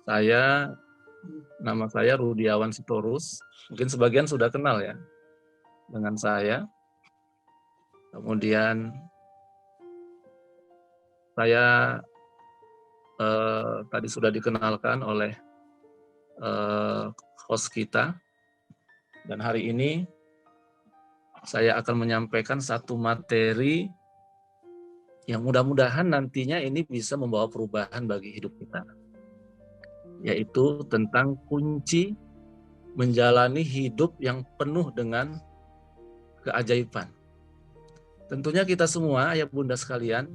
Saya, nama saya Rudiawan Sitorus. Mungkin sebagian sudah kenal ya dengan saya. Kemudian saya tadi sudah dikenalkan oleh host kita. Dan hari ini saya akan menyampaikan satu materi yang mudah-mudahan nantinya ini bisa membawa perubahan bagi hidup kita, yaitu tentang kunci menjalani hidup yang penuh dengan keajaiban. Tentunya kita semua, ayah bunda sekalian,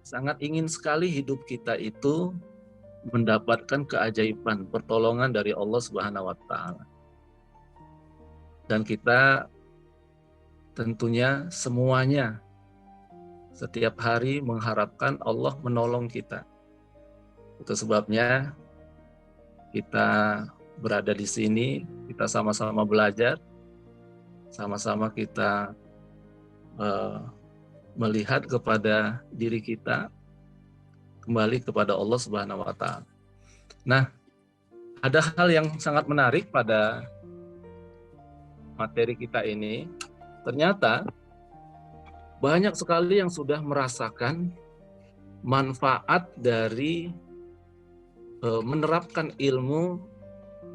sangat ingin sekali hidup kita itu mendapatkan keajaiban, pertolongan dari Allah Subhanahu wa Ta'ala. Dan kita tentunya semuanya setiap hari mengharapkan Allah menolong kita. Itu sebabnya kita berada di sini, kita sama-sama belajar, sama-sama kita melihat kepada diri kita, kembali kepada Allah Subhanahu wa Ta'ala. Nah, ada hal yang sangat menarik pada materi kita ini. Ternyata banyak sekali yang sudah merasakan manfaat dari menerapkan ilmu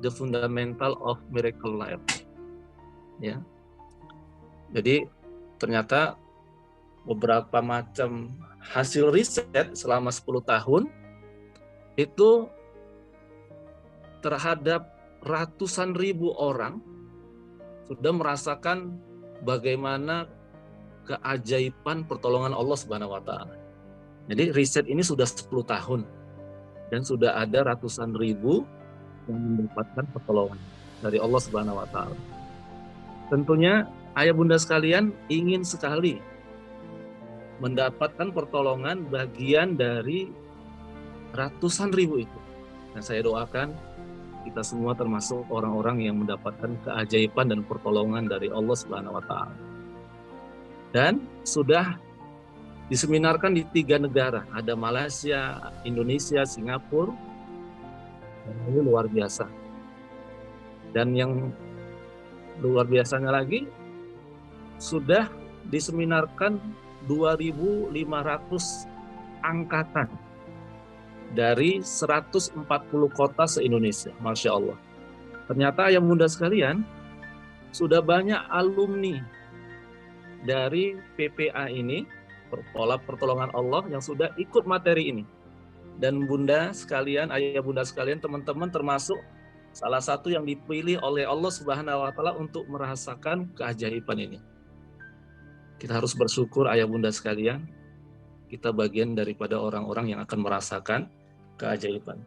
The Fundamental of Miracle Life. Ya. Jadi ternyata beberapa macam hasil riset selama 10 tahun itu terhadap ratusan ribu orang sudah merasakan bagaimana keajaiban pertolongan Allah Subhanahu wa Ta'ala. Jadi riset ini sudah 10 tahun dan sudah ada ratusan ribu yang mendapatkan pertolongan dari Allah Subhanahu wa Ta'ala. Tentunya ayah bunda sekalian ingin sekali mendapatkan pertolongan bagian dari ratusan ribu itu. Dan saya doakan kita semua termasuk orang-orang yang mendapatkan keajaiban dan pertolongan dari Allah Subhanahu wa Ta'ala. Dan sudah diseminarkan di 3 negara, ada Malaysia, Indonesia, Singapura. Dan ini luar biasa. Dan yang luar biasanya lagi, sudah diseminarkan 2.500 angkatan dari 140 kota se-Indonesia, Masya Allah. Ternyata ayah bunda sekalian, sudah banyak alumni dari PPA ini, Pola Pertolongan Allah, yang sudah ikut materi ini. Dan bunda sekalian, ayah bunda sekalian, teman-teman termasuk salah satu yang dipilih oleh Allah Subhanahu wa Ta'ala untuk merasakan keajaiban ini. Kita harus bersyukur ayah bunda sekalian, kita bagian daripada orang-orang yang akan merasakan keajaiban.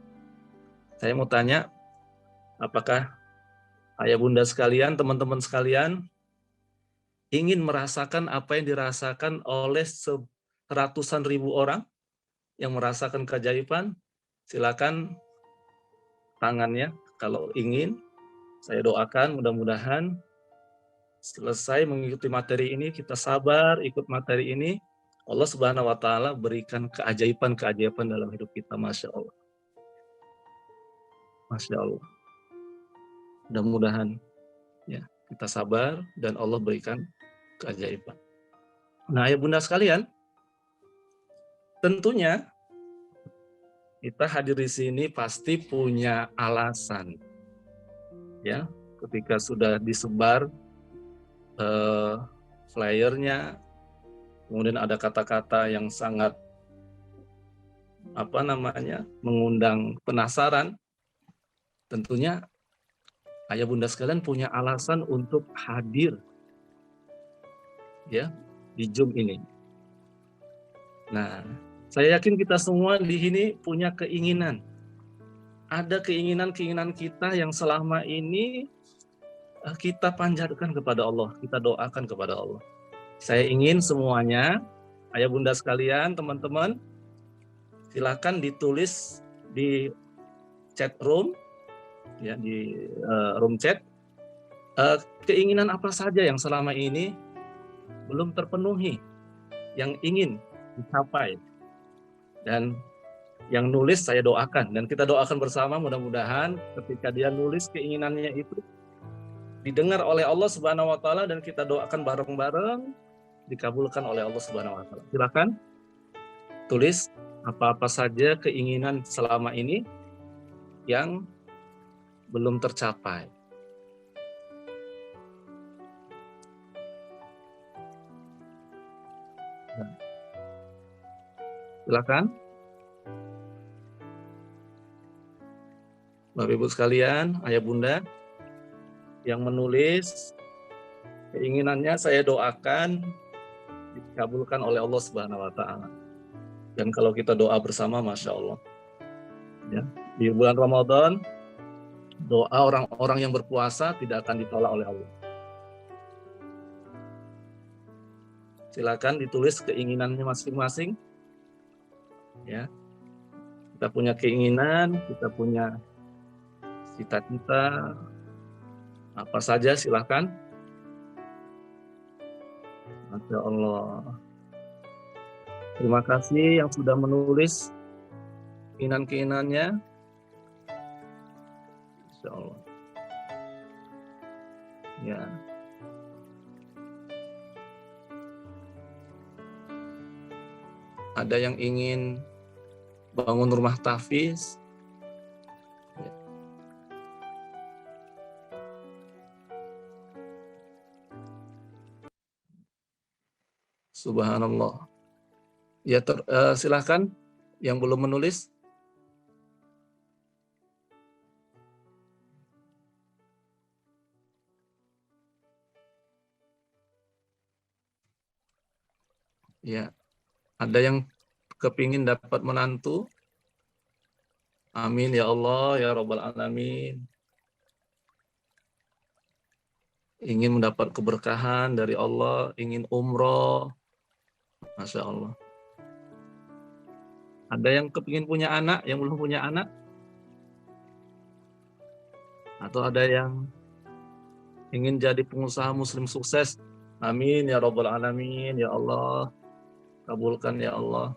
Saya mau tanya, apakah ayah bunda sekalian, teman-teman sekalian, ingin merasakan apa yang dirasakan oleh ratusan ribu orang yang merasakan keajaiban? Silakan tangannya kalau ingin. Saya doakan mudah-mudahan selesai mengikuti materi ini, kita sabar ikut materi ini, Allah Subhanahu wa Ta'ala berikan keajaiban-keajaiban dalam hidup kita. Masya Allah. Masya Allah. Mudah-mudahan ya kita sabar dan Allah berikan keajaiban. Nah, ayah bunda sekalian, tentunya kita hadir di sini pasti punya alasan. Ya, ketika sudah disebar flyernya, kemudian ada kata-kata yang sangat mengundang penasaran. Tentunya ayah bunda sekalian punya alasan untuk hadir ya di Zoom ini. Nah, saya yakin kita semua di sini punya keinginan. Ada keinginan-keinginan kita yang selama ini kita panjatkan kepada Allah, kita doakan kepada Allah. Saya ingin semuanya, ayah bunda sekalian, teman-teman, silakan ditulis di chat room, ya di room chat, keinginan apa saja yang selama ini belum terpenuhi, yang ingin dicapai. Dan Yang nulis saya doakan, dan kita doakan bersama, mudah-mudahan ketika dia nulis keinginannya itu didengar oleh Allah Subhanahu wa taala, dan kita doakan bareng-bareng dikabulkan oleh Allah Subhanahu wa taala. Silakan tulis apa-apa saja keinginan selama ini yang belum tercapai. Silakan. Bapak Ibu sekalian, ayah bunda yang menulis keinginannya saya doakan dikabulkan oleh Allah Subhanahu wa taala. Dan kalau kita doa bersama, Masya Allah. Ya, di bulan Ramadan, doa orang-orang yang berpuasa tidak akan ditolak oleh Allah. Silakan ditulis keinginannya masing-masing. Ya, kita punya keinginan, kita punya cita-cita, apa saja silakan. Masya Allah. Terima kasih yang sudah menulis keinginan-keinginannya. Masya Allah. Ya. Ada yang ingin bangun rumah tahfiz. Ya. Subhanallah. Ya, silahkan yang belum menulis. Ya, ada yang kepingin dapat menantu. Amin ya Allah ya Rabbal Alamin. Ingin mendapat keberkahan dari Allah, ingin umroh. Masya Allah. Ada yang kepingin punya anak, yang belum punya anak? Atau ada yang ingin jadi pengusaha muslim sukses? Amin ya Rabbal Alamin, ya Allah. Kabulkan ya Allah.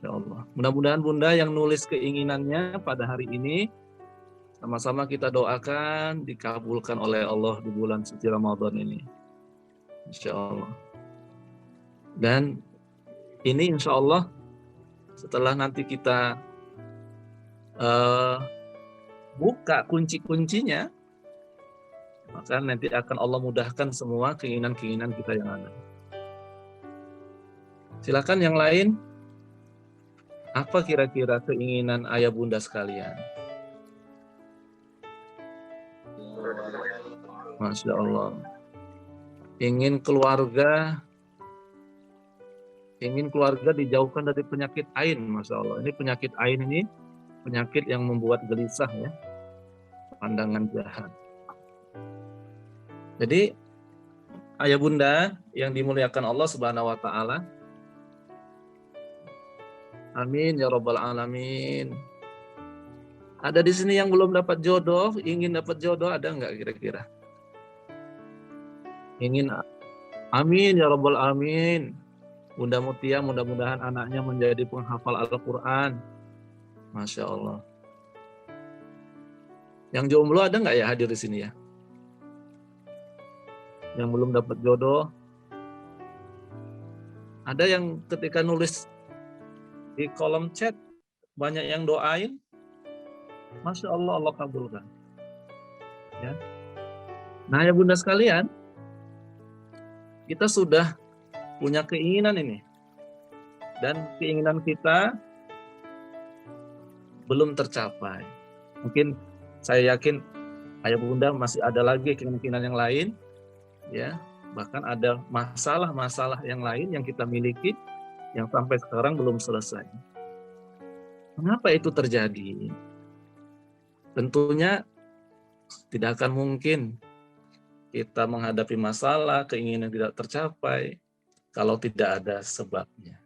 Ya Allah. Mudah-mudahan Bunda yang nulis keinginannya pada hari ini, sama-sama kita doakan dikabulkan oleh Allah di bulan suci Ramadan ini. Insya Allah. Dan ini insya Allah setelah nanti kita buka kunci-kuncinya, maka nanti akan Allah mudahkan semua keinginan-keinginan kita yang ada. Silakan yang lain. Apa kira-kira keinginan ayah bunda sekalian? Masya Allah. Ingin keluarga dijauhkan dari penyakit ain, Masya Allah. Ini penyakit ain ini penyakit yang membuat gelisah ya, pandangan jahat. Jadi ayah bunda yang dimuliakan Allah Subhanahu wa taala, amin ya Rabbal Alamin. Ada di sini yang belum dapat jodoh, ingin dapat jodoh, ada nggak kira-kira? Ingin, amin ya Rabbal Alamin. Bunda Mutia mudah-mudahan anaknya menjadi penghafal Al-Quran. Masya Allah. Yang jomblo ada nggak ya hadir di sini ya? Yang belum dapat jodoh. Ada yang ketika nulis di kolom chat banyak yang doain. Masya Allah, Allah kabulkan. Ya. Nah ya bunda sekalian, kita sudah punya keinginan ini. Dan keinginan kita belum tercapai. Mungkin saya yakin ayah bunda masih ada lagi keinginan yang lain. Ya, bahkan ada masalah-masalah yang lain yang kita miliki yang sampai sekarang belum selesai. Mengapa itu terjadi? Tentunya tidak akan mungkin kita menghadapi masalah, keinginan tidak tercapai, kalau tidak ada sebabnya.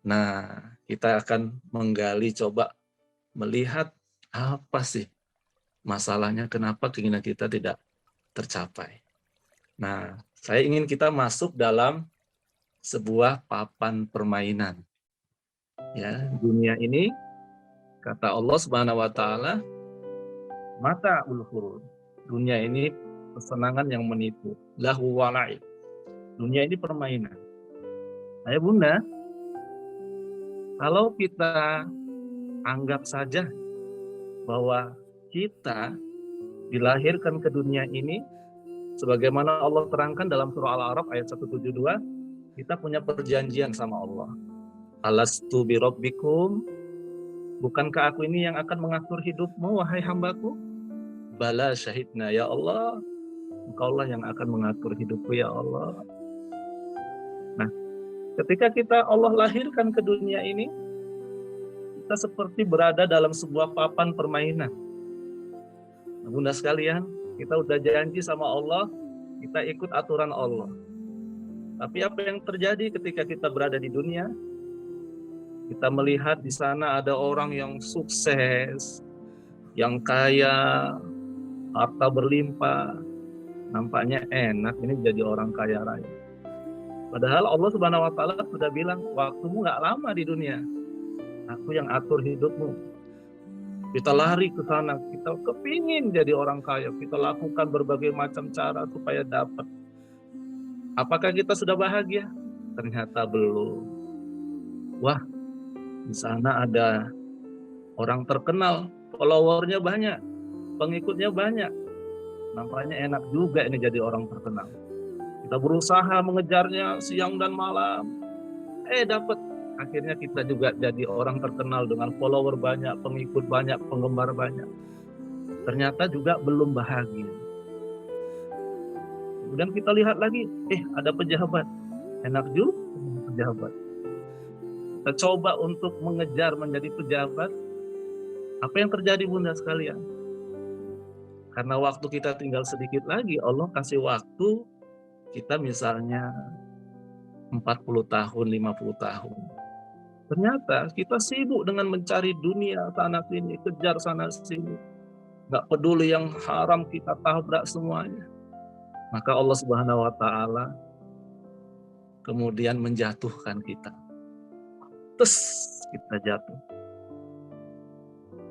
Nah, kita akan menggali, coba melihat apa sih masalahnya, kenapa keinginan kita tidak tercapai. Nah, saya ingin kita masuk dalam sebuah papan permainan. Ya, dunia ini kata Allah Subhanahu wa taala, mata ulhur. Dunia ini kesenangan yang menipu. Lahu wala'ib. Dunia ini permainan. Ayah Bunda, kalau kita anggap saja bahwa kita dilahirkan ke dunia ini sebagaimana Allah terangkan dalam surah Al-A'raf ayat 172, kita punya perjanjian sama Allah. Alastu birabbikum, bukankah aku ini yang akan mengatur hidupmu wahai hambaku? Bala syahidna ya Allah, engkaulah yang akan mengatur hidupku ya Allah. Nah, ketika kita Allah lahirkan ke dunia ini, kita seperti berada dalam sebuah papan permainan. Nah, Bunda sekalian, kita udah janji sama Allah, kita ikut aturan Allah. Tapi apa yang terjadi ketika kita berada di dunia? Kita melihat di sana ada orang yang sukses, yang kaya, harta berlimpah, nampaknya enak ini jadi orang kaya raya. Padahal Allah Subhanahu wa taala sudah bilang, waktumu nggak lama di dunia. Aku yang atur hidupmu. Kita lari ke sana, kita kepingin jadi orang kaya, kita lakukan berbagai macam cara supaya dapat. Apakah kita sudah bahagia? Ternyata belum. Wah, di sana ada orang terkenal, followernya banyak, pengikutnya banyak. Nampaknya enak juga ini jadi orang terkenal. Kita berusaha mengejarnya siang dan malam. Dapat. Akhirnya kita juga jadi orang terkenal dengan follower banyak, pengikut banyak, penggemar banyak. Ternyata juga belum bahagia. Kemudian kita lihat lagi, ada pejabat. Enak juga pejabat. Kita coba untuk mengejar menjadi pejabat. Apa yang terjadi Bunda sekalian? Karena waktu kita tinggal sedikit lagi, Allah kasih waktu kita misalnya 40 tahun, 50 tahun. Ternyata kita sibuk dengan mencari dunia sana sini, kejar sana sini. Nggak peduli yang haram kita tabrak semuanya. Maka Allah Subhanahu wa taala kemudian menjatuhkan kita. Kita jatuh.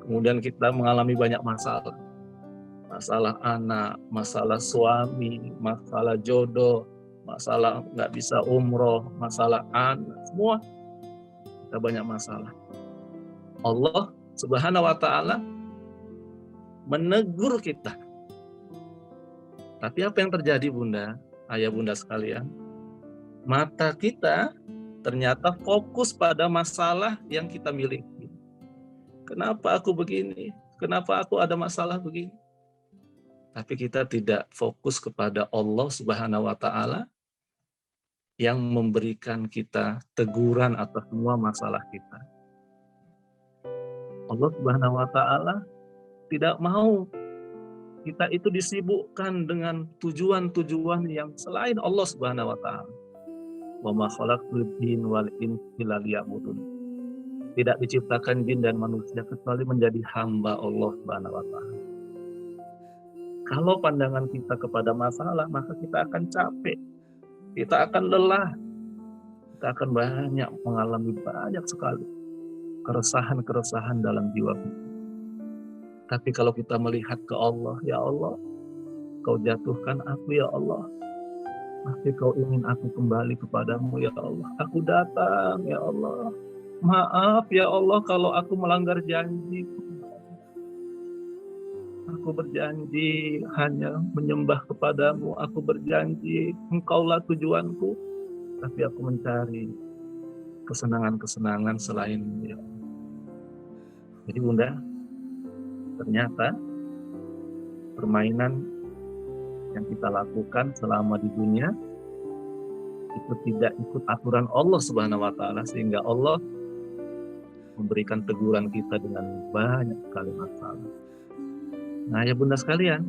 Kemudian kita mengalami banyak masalah. Masalah anak, masalah suami, masalah jodoh, masalah nggak bisa umroh, masalah anak, semua kita banyak masalah. Allah Subhanahu wa taala menegur kita. Tapi apa yang terjadi Bunda, ayah Bunda sekalian? Mata kita ternyata fokus pada masalah yang kita miliki. Kenapa aku begini? Kenapa aku ada masalah begini? Tapi kita tidak fokus kepada Allah Subhanahu wa taala yang memberikan kita teguran atas semua masalah kita. Allah Subhanahu wa taala tidak mau kita itu disibukkan dengan tujuan-tujuan yang selain Allah Subhanahu wa taala. Wa ma khalaqtul jinna wal insa illa liya'budun. Tidak diciptakan jin dan manusia kecuali menjadi hamba Allah Subhanahu wa taala. Kalau pandangan kita kepada masalah, maka kita akan capek. Kita akan lelah. Kita akan banyak mengalami banyak sekali keresahan-keresahan dalam jiwa kita. Tapi kalau kita melihat ke Allah, ya Allah, Kau jatuhkan aku ya Allah. Tapi Kau ingin aku kembali kepadamu ya Allah. Aku datang ya Allah. Maaf ya Allah kalau aku melanggar janji. Aku berjanji hanya menyembah kepadamu. Aku berjanji Engkaulah tujuanku. Tapi aku mencari kesenangan-kesenangan selainmu ya Allah. Jadi Bunda, ternyata permainan yang kita lakukan selama di dunia itu tidak ikut aturan Allah Subhanahu wa taala, sehingga Allah memberikan teguran kita dengan banyak sekali masalah. Nah ya Bunda sekalian,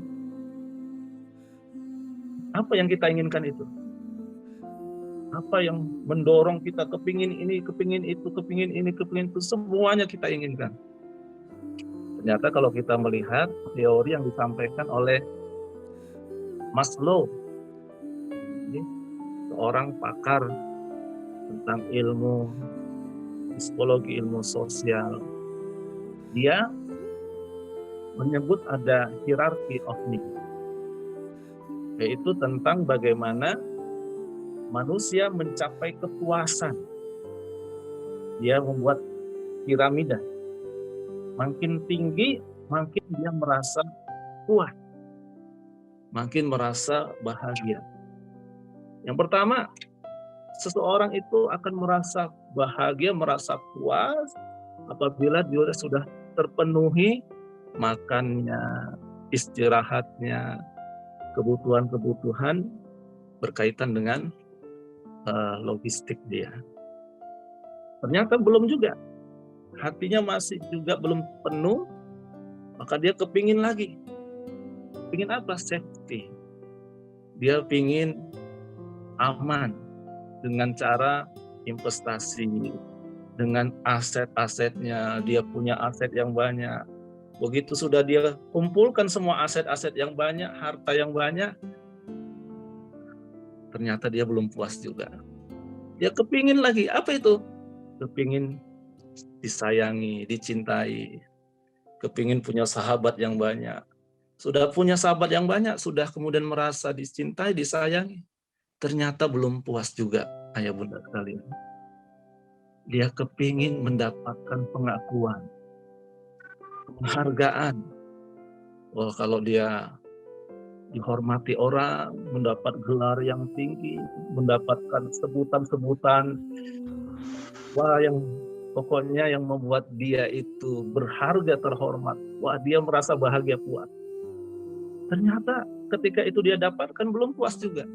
apa yang kita inginkan itu? Apa yang mendorong kita kepingin ini, kepingin itu, kepingin ini, kepingin itu, semuanya kita inginkan. Ternyata kalau kita melihat teori yang disampaikan oleh Maslow, seorang pakar tentang ilmu psikologi, ilmu sosial, dia menyebut ada hierarchy of need, yaitu tentang bagaimana manusia mencapai kepuasan. Dia membuat piramida. Makin tinggi, makin dia merasa puas, makin merasa bahagia. Yang pertama, seseorang itu akan merasa bahagia, merasa puas apabila dia sudah terpenuhi makannya, istirahatnya, kebutuhan-kebutuhan berkaitan dengan logistik dia. Ternyata belum juga, hatinya masih juga belum penuh, maka dia kepingin lagi. Pingin apa? Safety. Dia pingin aman dengan cara investasi, dengan aset-asetnya. Dia punya aset yang banyak. Begitu sudah dia kumpulkan semua aset-aset yang banyak, harta yang banyak, ternyata dia belum puas juga. Dia kepingin lagi. Apa itu? Kepingin disayangi, dicintai. Kepingin punya sahabat yang banyak. Sudah punya sahabat yang banyak, sudah kemudian merasa dicintai, disayangi. Ternyata belum puas juga, ayah bunda sekalian. Dia kepingin mendapatkan pengakuan, penghargaan. Oh, kalau dia dihormati orang, mendapat gelar yang tinggi, mendapatkan sebutan-sebutan, wah, yang pokoknya yang membuat dia itu berharga, terhormat. Wah, dia merasa bahagia, puas. Ternyata ketika itu dia dapatkan belum puas juga.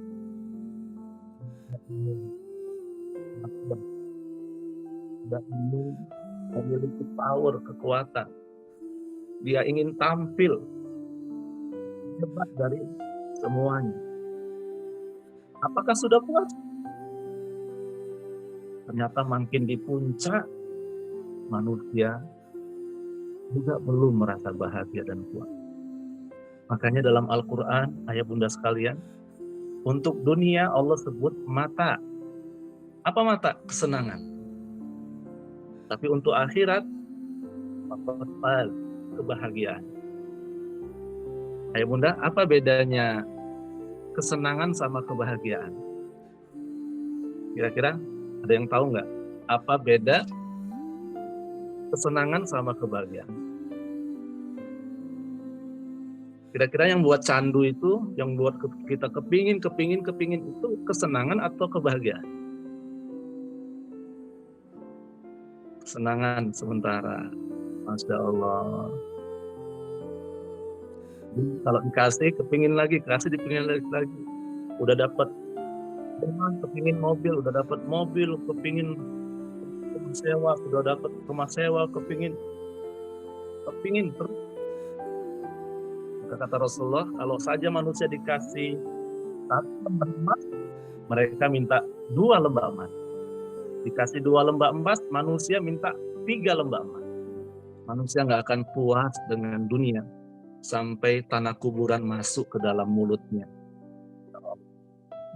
Dia ingin memiliki power, kekuatan. Dia ingin tampil hebat dari semuanya. Apakah sudah puas? Ternyata makin di puncak, manusia juga belum merasa bahagia dan puas. Makanya dalam Al-Quran, ayah bunda sekalian, untuk dunia Allah sebut mata. Apa mata? Kesenangan. Tapi untuk akhirat, kebahagiaan. Ayah bunda, apa bedanya kesenangan sama kebahagiaan? Kira-kira ada yang tahu nggak? Apa beda kesenangan sama kebahagiaan? Kira-kira yang buat candu itu, yang buat kita kepingin itu kesenangan atau kebahagiaan? Kesenangan sementara. Masya Allah. Kalau dikasih, kepingin lagi, kasih dipingin lagi. Udah dapat rumah, kepingin mobil, udah dapat mobil, kepingin rumah sewa, sudah dapat rumah sewa, kepingin terus. Kata Rasulullah, kalau saja manusia dikasih 1 lembar emas, mereka minta 2 lembah emas. Dikasih 2 lembah emas, manusia minta 3 lembah emas. Manusia nggak akan puas dengan dunia sampai tanah kuburan masuk ke dalam mulutnya.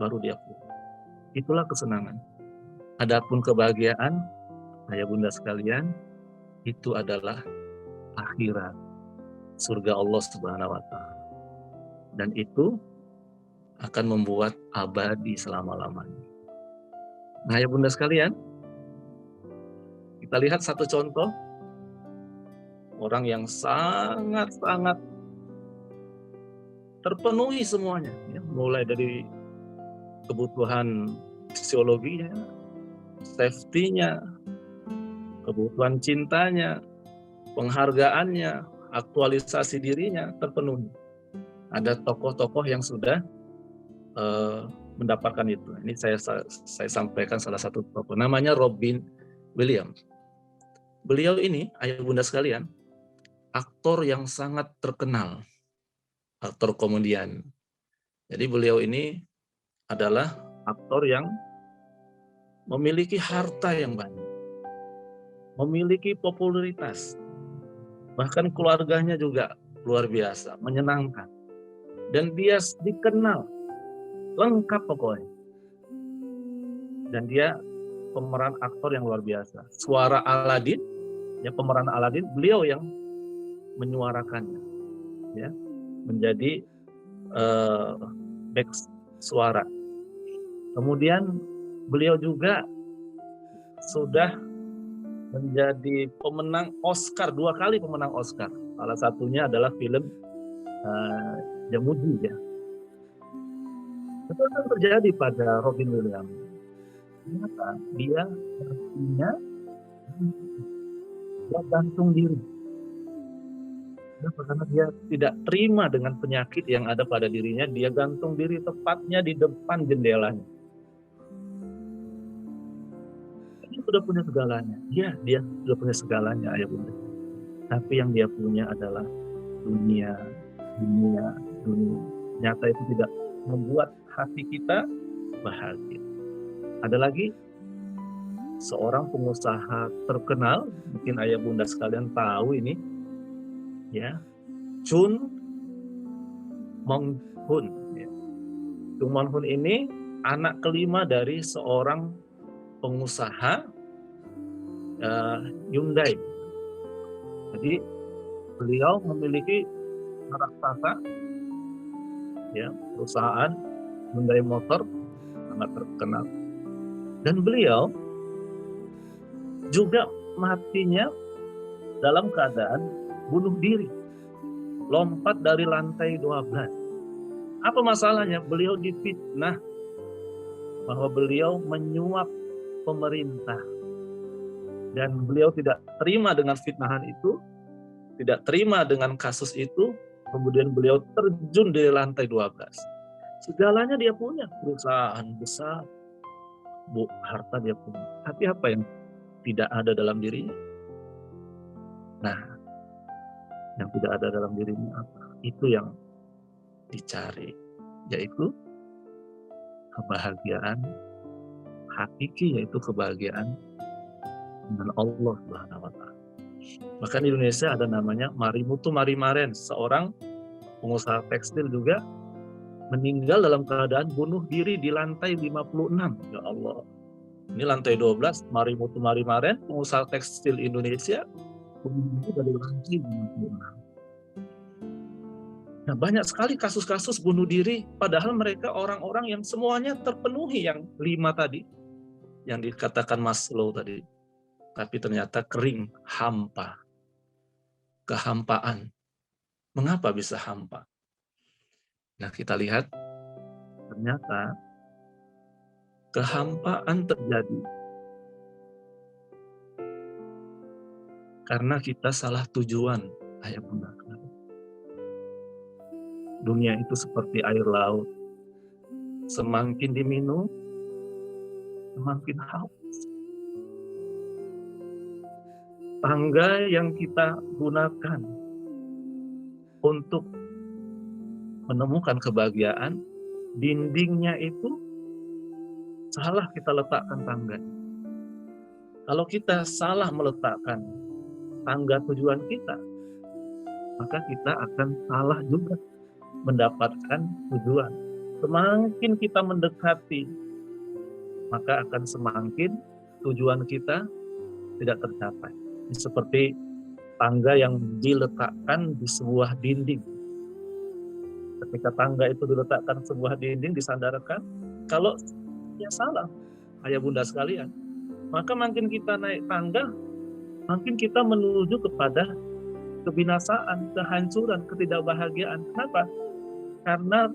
Baru dia puas. Itulah kesenangan. Adapun kebahagiaan, ayah bunda sekalian, itu adalah akhirat. Surga Allah Subhanahu wa Ta'ala. Dan itu akan membuat abadi selama-lamanya. Nah, ya bunda sekalian, kita lihat satu contoh orang yang sangat-sangat terpenuhi semuanya, ya, mulai dari kebutuhan fisiologinya, safety-nya, kebutuhan cintanya, penghargaannya, aktualisasi dirinya terpenuhi. Ada tokoh-tokoh yang sudah mendapatkan itu. Ini saya sampaikan salah satu tokoh, namanya Robin Williams. Beliau ini, ayah bunda sekalian, aktor yang sangat terkenal, aktor komedian. Jadi beliau ini adalah aktor yang memiliki harta yang banyak, memiliki popularitas, bahkan keluarganya juga luar biasa, menyenangkan. Dan dia dikenal, lengkap pokoknya. Dan dia pemeran aktor yang luar biasa. Suara Aladin, ya pemeran Aladin, beliau yang menyuarakannya, ya, menjadi back suara. Kemudian beliau juga sudah menjadi pemenang Oscar, 2 kali pemenang Oscar. Salah satunya adalah film Jamudi, ya. Itu akan terjadi pada Robin Williams. Ternyata dia artinya dia gantung diri. Karena dia tidak terima dengan penyakit yang ada pada dirinya, dia gantung diri tepatnya di depan jendelanya. Dia sudah punya segalanya. Ya, dia sudah punya segalanya, ayah bunda. Tapi yang dia punya adalah dunia. Nyata itu tidak membuat hati kita bahagia. Ada lagi seorang pengusaha terkenal, mungkin ayah bunda sekalian tahu ini, ya, Chun Mong-hun. Ya. Chun Mong-hun ini anak kelima dari seorang pengusaha Hyundai. Jadi beliau memiliki raksasa, ya, perusahaan Hyundai Motor sangat terkenal. Dan beliau juga matinya dalam keadaan bunuh diri, lompat dari lantai 12. Apa masalahnya? Beliau difitnah bahwa beliau menyuap pemerintah. Dan beliau tidak terima dengan fitnahan itu, tidak terima dengan kasus itu, kemudian beliau terjun dari lantai 12. Segalanya dia punya, perusahaan besar, harta dia punya. Tapi apa yang tidak ada dalam dirinya? Nah, yang tidak ada dalam dirinya apa? Itu yang dicari, yaitu kebahagiaan hakiki, yaitu kebahagiaan dengan Allah Subhanahu wa Ta'ala. Bahkan di Indonesia ada namanya Marimutu Marimaren, seorang pengusaha tekstil juga meninggal dalam keadaan bunuh diri di lantai 56. Ya Allah. Ini lantai 12, Marimutu Marimaren, pengusaha tekstil Indonesia, bunuh diri dari lantai 56. Nah, banyak sekali kasus-kasus bunuh diri, padahal mereka orang-orang yang semuanya terpenuhi yang 5 tadi, yang dikatakan Maslow tadi. Tapi ternyata kering, hampa, kehampaan. Mengapa bisa hampa? Nah, kita lihat, ternyata kehampaan terjadi karena kita salah tujuan, ayah bunda. Dunia itu seperti air laut, semakin diminum, semakin haus. Tangga yang kita gunakan untuk menemukan kebahagiaan, dindingnya itu salah kita letakkan tangga. Kalau kita salah meletakkan tangga tujuan kita, maka kita akan salah juga mendapatkan tujuan. Semakin kita mendekati, maka akan semakin tujuan kita tidak tercapai. Seperti tangga yang diletakkan di sebuah dinding. Ketika tangga itu diletakkan sebuah dinding, disandarkan, kalau ya salah, ayah bunda sekalian, maka makin kita naik tangga, makin kita menuju kepada kebinasaan, kehancuran, ketidakbahagiaan. Kenapa? Karena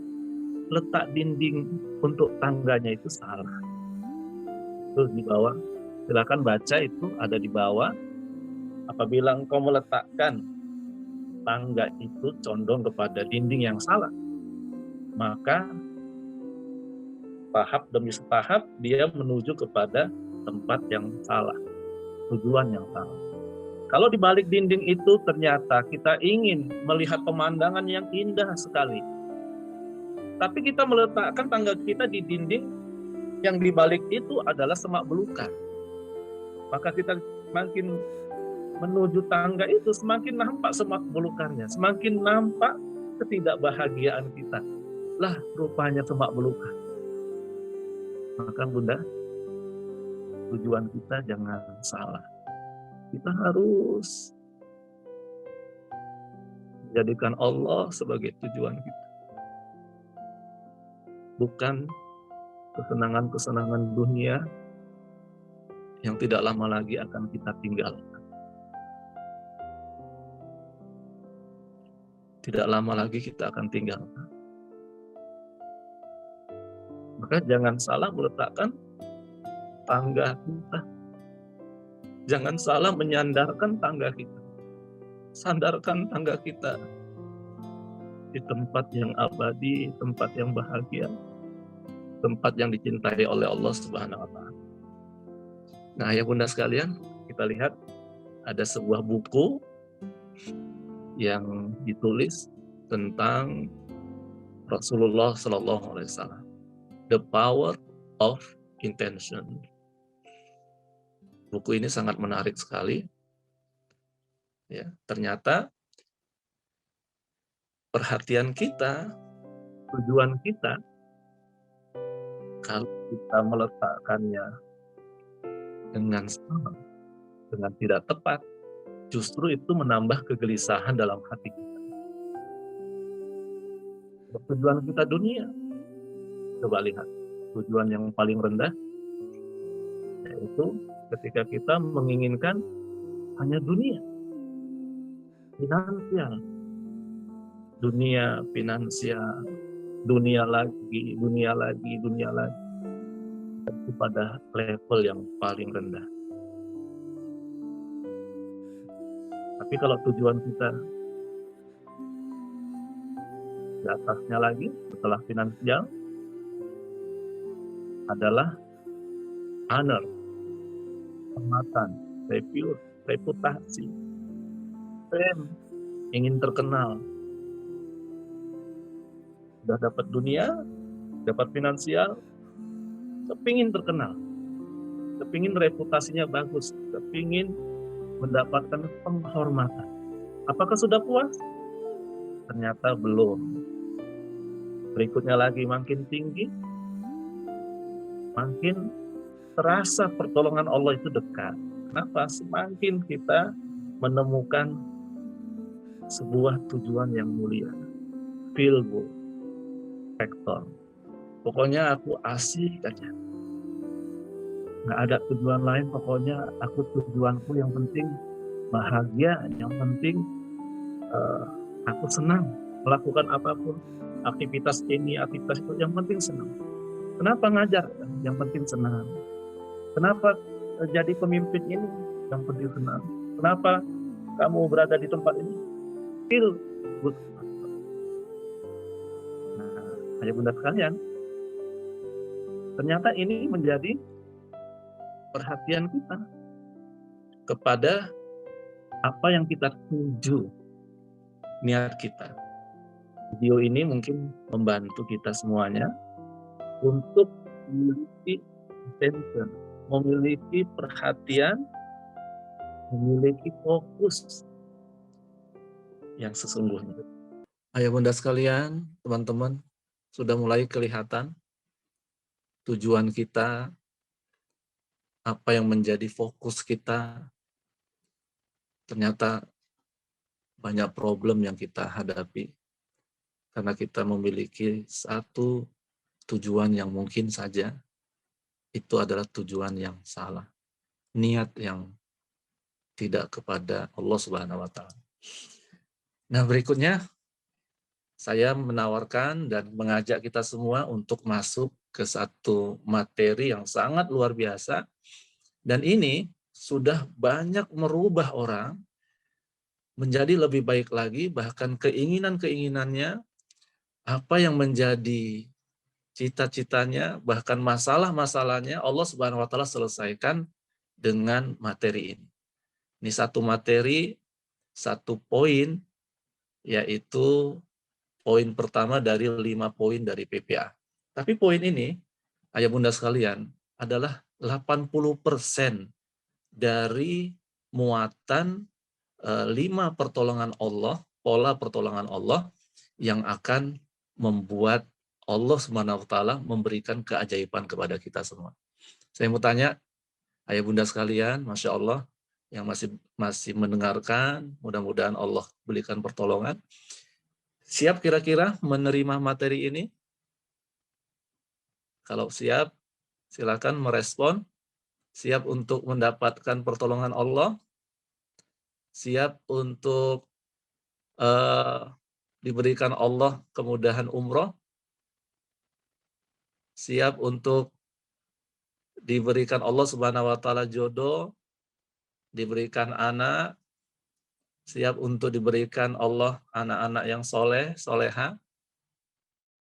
letak dinding untuk tangganya itu salah. Terus di bawah, silakan baca, itu ada di bawah. Apabila engkau meletakkan tangga itu condong kepada dinding yang salah, maka tahap demi tahap dia menuju kepada tempat yang salah, tujuan yang salah. Kalau di balik dinding itu ternyata kita ingin melihat pemandangan yang indah sekali, tapi kita meletakkan tangga kita di dinding yang di balik itu adalah semak belukar, maka kita makin menuju tangga itu semakin nampak semak belukarnya, semakin nampak ketidakbahagiaan kita. Lah, rupanya semak belukar. Maka bunda, tujuan kita jangan salah. Kita harus jadikan Allah sebagai tujuan kita. Bukan kesenangan-kesenangan dunia yang tidak lama lagi akan kita tinggalkan. Tidak lama lagi kita akan tinggalkan. Maka jangan salah meletakkan tangga kita. Jangan salah menyandarkan tangga kita. Sandarkan tangga kita di tempat yang abadi, tempat yang bahagia, tempat yang dicintai oleh Allah Subhanahu wa Ta'ala. Nah, ayah bunda sekalian, kita lihat ada sebuah buku yang ditulis tentang Rasulullah Sallallahu Alaihi Wasallam, The Power of Intention. Buku ini sangat menarik sekali. Ya, ternyata perhatian kita, tujuan kita, kalau kita meletakkannya dengan salah, dengan tidak tepat, justru itu menambah kegelisahan dalam hati kita. Tujuan kita dunia, coba lihat, tujuan yang paling rendah, yaitu ketika kita menginginkan hanya dunia, finansial, dunia finansial, dunia lagi, itu pada level yang paling rendah. Tapi kalau tujuan kita di atasnya lagi, setelah finansial, adalah honor, kehormatan, reputasi, fame, ingin terkenal. Sudah dapat dunia, dapat finansial, kepingin terkenal, kepingin reputasinya bagus, kepingin mendapatkan penghormatan. Apakah sudah puas? Ternyata belum. Berikutnya lagi makin tinggi, makin terasa pertolongan Allah itu dekat. Kenapa? Semakin kita menemukan sebuah tujuan yang mulia, feel good factor. Pokoknya aku asik aja, nggak ada tujuan lain. Pokoknya aku tujuanku yang penting bahagia, yang penting aku senang melakukan apapun, aktivitas ini, aktivitas itu, yang penting senang. Kenapa ngajar? Yang penting senang. Kenapa jadi pemimpin ini? Yang penting senang. Kenapa kamu berada di tempat ini? Feel good. Nah, ayah bunda sekalian, ternyata ini menjadi perhatian kita kepada apa yang kita tuju, niat kita. Video ini mungkin membantu kita semuanya untuk memiliki attention, memiliki perhatian, memiliki fokus yang sesungguhnya. Ayah bunda sekalian, teman-teman, sudah mulai kelihatan tujuan kita, apa yang menjadi fokus kita. Ternyata banyak problem yang kita hadapi karena kita memiliki satu tujuan yang mungkin saja itu adalah tujuan yang salah, niat yang tidak kepada Allah Subhanahu wa Ta'ala. Nah, berikutnya saya menawarkan dan mengajak kita semua untuk masuk ke satu materi yang sangat luar biasa, dan ini sudah banyak merubah orang menjadi lebih baik lagi, bahkan keinginan-keinginannya, apa yang menjadi cita-citanya, bahkan masalah-masalahnya Allah Subhanahu wa Ta'ala selesaikan dengan materi ini. Ini satu materi, satu poin, yaitu poin pertama dari 5 poin dari PPA. Tapi poin ini, ayah bunda sekalian, adalah 80% dari muatan 5 pertolongan Allah, pola pertolongan Allah yang akan membuat Allah Subhanahu wa Ta'ala memberikan keajaiban kepada kita semua. Saya mau tanya, Ayah bunda sekalian, Masya Allah, yang masih mendengarkan, mudah-mudahan Allah berikan pertolongan. Siap kira-kira menerima materi ini? Kalau siap, silakan merespon. Siap untuk mendapatkan pertolongan Allah, siap untuk diberikan Allah kemudahan umroh, siap untuk diberikan Allah Subhanahu wa taala jodoh, diberikan anak, siap untuk diberikan Allah anak-anak yang soleh, soleha,